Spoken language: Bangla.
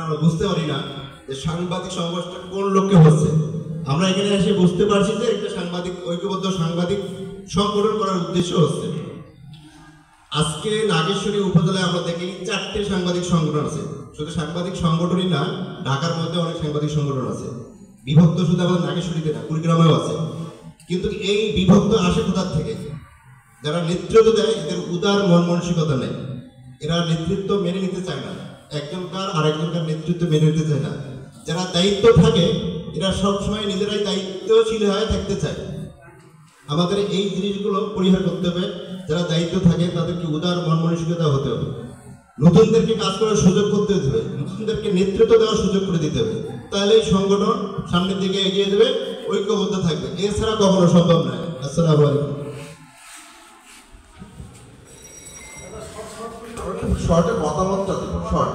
আমরা বুঝতে পারি না যে সাংবাদিক সমাবেশটা কোন লক্ষ্যে হচ্ছে। আমরা এখানে এসে বুঝতে পারছি যে একটা সাংবাদিক ঐক্যবদ্ধ সাংবাদিক সংগঠন করার উদ্দেশ্য হচ্ছে। আজকে নাগেশ্বরী উপজেলায় আমরা দেখি 4টে সাংবাদিক সংগঠন আছে। শুধু সাংবাদিক সংগঠনই না, ঢাকার মধ্যে অনেক সাংবাদিক সংগঠন আছে, বিভক্ত শুধু আমাদের নাগেশ্বরীতে না, কুড়িগ্রামেও আছে। কিন্তু এই বিভক্ত আসে কোথার থেকে? যারা নেতৃত্ব দেয় এদের উদার মন মানসিকতা নেই, এরা নেতৃত্ব মেনে নিতে চায় না, একজনকার আরেকজনকার নেতৃত্ব মেনে নিতে চায় না। যারা দায়িত্ব থাকে এরা সবসময় নিজেরাই দায়িত্বশীল হয়ে থাকতে চায়। আমাদের এই জিনিসগুলো পরিহার করতে হবে। যারা দায়িত্ব থাকে তাদেরকে উদার মন মানসিকতা হতে হবে, নতুনদেরকে কাজ করার সুযোগ করতে হবে, নতুনদেরকে নেতৃত্ব দেওয়ার সুযোগ করে দিতে হবে। তাহলে এই সংগঠন সামনের দিকে এগিয়ে যাবে, ঐক্যবদ্ধ থাকবে, এছাড়া কখনো সম্ভব নয়। আসসালামু আলাইকুম। শর্টে মতামতটা দিব, শর্ট।